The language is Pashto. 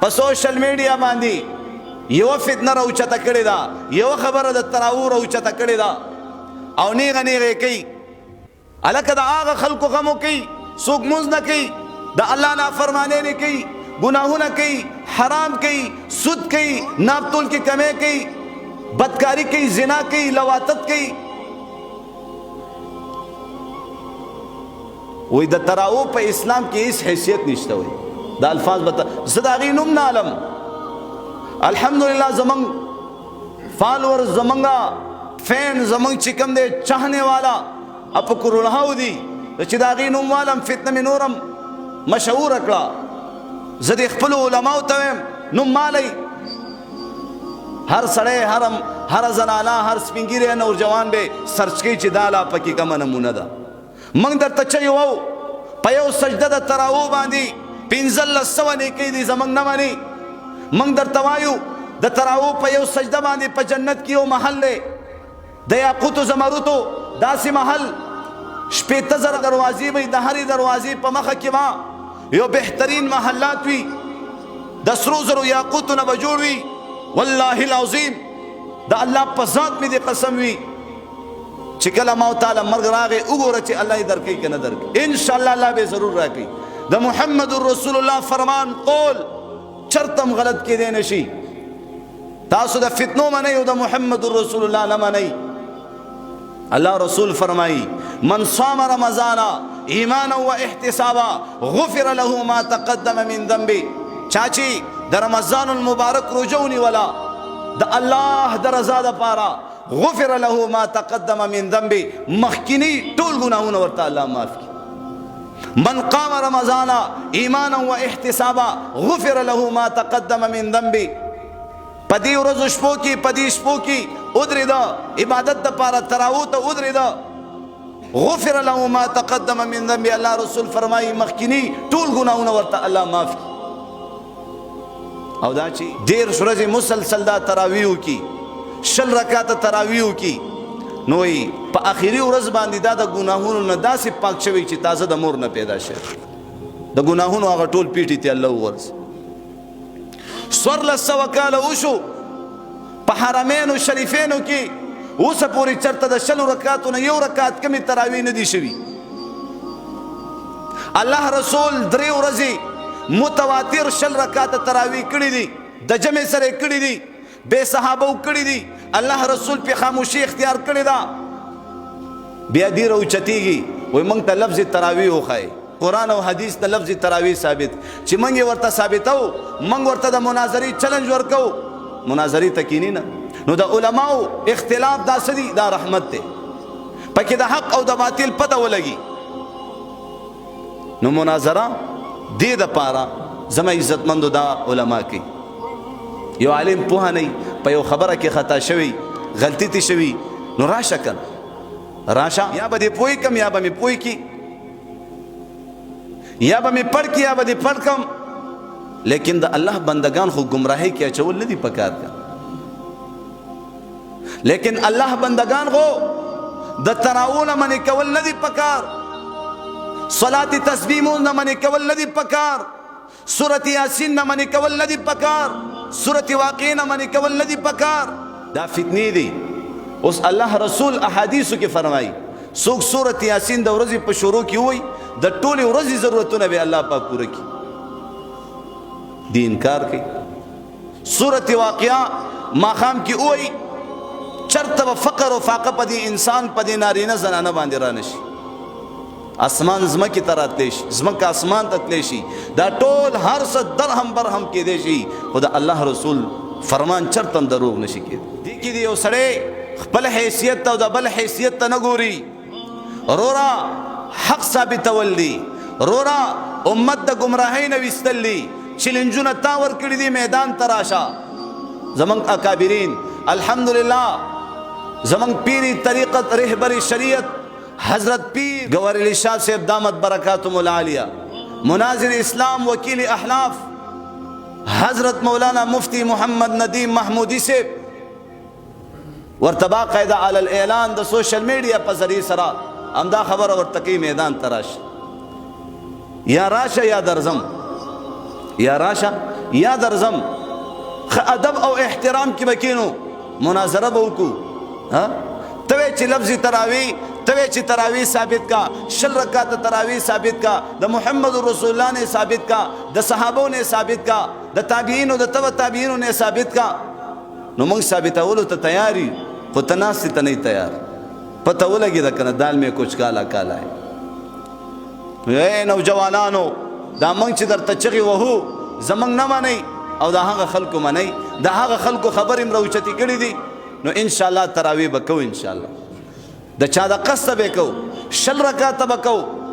په سوشل میډیا باندې یو فتنه راوچته کړې ده، یو خبره د تراور راوچته کړې ده او نیغه نیغه کوي. الکه د هغه خلکو غمو کوي، څوک مونځ نه کوي، د الله نافرماني نه کوي، گناهونه کوي، حرام کوي، سود کوي، ناپ تول کې کمی کوي، بدکاری کوي، زنا کوي، لواطت کوي. وای د تراو په اسلام کې هیڅ حیثیت نشته. وای دا الفاظ بتا زه د هغې نوم نه علم. الحمدلله زمونږ فالور، زمونږ فین، زمونږ چې کوم دی چاهنے والا په کرونهاو دي چې د هغې نوم والم، فتنه مې نورم مشهوره کړه. زه د خپلو علماو ته وایم نوم مالی. هر سړی، هر زنانه، هر سپین ږیری، نوجوان به سرچ کوي چې دا لا پکې کومه نمونه ده. موږ درته چی وو په یو سجده د تراو باندې 1500 نیکۍ دي، زموږ نه مني. موږ درته وایو د تراو په یو سجده باندې په جنت کې یو محل دی د یاقوتو زمرودو، داسې محل 18000 دروازې وي، د هرې دروازې په مخه کې به یو بهترین محلات وي، د سرو زرو یاقوتو نه به جوړ وي. والله العظیم د الله په ذات مې دې قسم وي چې کله ما تعالی مرګ راغی وګوره چې الله یې درکوي که نه درکوي. انشاءالله الله به ضرور راکوي. د محمد رسول الله فرمان قول چرتم غلط کېدی نه شي. تاسو د فتنو منئ او د محمد رسول الله نه منئ. الله رسول فرمایي من صام رمضان ایمانا و احتسابا غفر له ما تقدم من ذنبه. چاچی د رمضان المبارک روزه ونیوله د الله د رضا دپاره، غفر له ما تقدم من ذنبه، مخکینی ټول ګناهونه ورته الله معاف کړي. من قام رمضان ایمانا و احتسابا غفر له ما تقدم من ذنبه. پدی ورځو شپو کې، پدی شپو کې ودرېده عبادت دپاره، تراوو ته ودرېده، غفر له ما تقدم من ذنبه. الله رسول فرمایي مخکینی ټول ګناهونه ورته الله معاف کړي. او دا چې 10 ورځې مسلسل دا تراویح وکړي، 20 رکعاته تراویح وکړي، نو په آخري ورځ باندې دا د ګناهونو نه داسې پاک شوی چې تازه د مور نه پیدا شوی. د ګناهونو هغه ټول پیټې ته الله وورځي. 1400 کاله وشو په حرمینو شریفینو کې، اوسه پورې چرته د 20 رکعاتو نه یو رکعت کمې تراویح نه دي شوي. الله رسول 3 ورځې متواتر 20 رکعاته تراویح کړي دي، د جمع سره کړي دي، بے صحابه کړي دي. الله رسول په خاموشي اختیار کړي دا. بیا دې راوچتېږي وایي موږ ته لفظ تراویح وښایي، قرآن او حدیث ته لفظ تراویح ثابت. چې موږ یې ورته ثابتو، موږ ورته د مناظرې چلنج ورکو، مناظرې ته کینی نه. نو د علماو اختلاف دا څه دي؟ دا رحمت دی، پکې د حق او د باطل پته ولګي. نو مناظره دې دپاره زما عزتمندو دا علما کوي. یو عالم پوه نه په یو خبره کې خطا شوی، غلطی تی شوی، نو راشه کنه، راشه یا به دې پوه کم یا به مې پوه کی، یا به مې پړ کی یا به دې پړ کم. لیکن د الله بندگان خو گمراهی کې اچول نه دي پکار کا. لیکن الله بندگان خو د تراویح نه منې کول نه دي پکار، صلات تسبیحون نه منې کول نه دي پکار، سورت یاسین نه منې کول نه دي پکار، سورت واقعه نه منې کول نه دي پکار. دا فتنې دي. اوس الله رسول احادیثو کې فرمایي څوک سورت یاسین د ورځې په شروع کې وایي د ټولې ورځې ضرورتونه به الله پاک پوره کړي. دی انکار کوي. سورت واقعه ماښام کې وایي چرته به فقر او فاقه په دې انسان، په دې نارینه زنانه باندې را نشي. اسمان زمکې ته راتلی شي، زمکه اسمان ته تلی شي، دا ټول هر څه درهم برهم کېدی شي، خو د الله رسول فرمان چرته هم دروغ نشي کېدی. دې کې دی یو سړی خپل حیثیت ته او د بل حیثیت ته نه ګوري. رورا حق ثابتول دي، رورا امت د ګمراهۍ نه ویستل دي. چیلنجونه تا ورکړي دي میدان ته راشه. زمونږ اکابرین الحمدلله، زمونږ پیری طریقت رهبر شریعت حضرت پیر گوهر علی شاہ صاحب دامت برکاتهم العالیہ، مناظر اسلام وکیل احلاف حضرت مولانا مفتی محمد ندیم محمودی صاحب ورته باقاعده علی الاعلان د سوشل میډیا په ذریعه سره همدا خبره ورته کوي میدان ته راشه، یا راشه یا درځم، یا راشه یا درځم ادب او احترام کې بکینو مناظره به وکړو ها ته چې لفظ تراوی ته چې تراوی ثابت کا شل رکعت تراوی ثابت کا د محمد رسول الله نے ثابت کا د صحابو نے ثابت کا د تابعین او د تبع تابعین نے ثابت کا نو موږ ثابتولو ته تیاری خو تناس ته نه تیار پته ولګی دا کنه دال میں کچھ کالا کالا ہے اے نوجوانانو دا موږ چې درته چغي وهو زمنګ نه مانی او دا هغه خلکو مانی دا هغه خلکو خبر امرو چتی کړی دي نو ان شاء الله تراوی بکو ان شاء الله د چا د قصه بکو شل رکعت بکو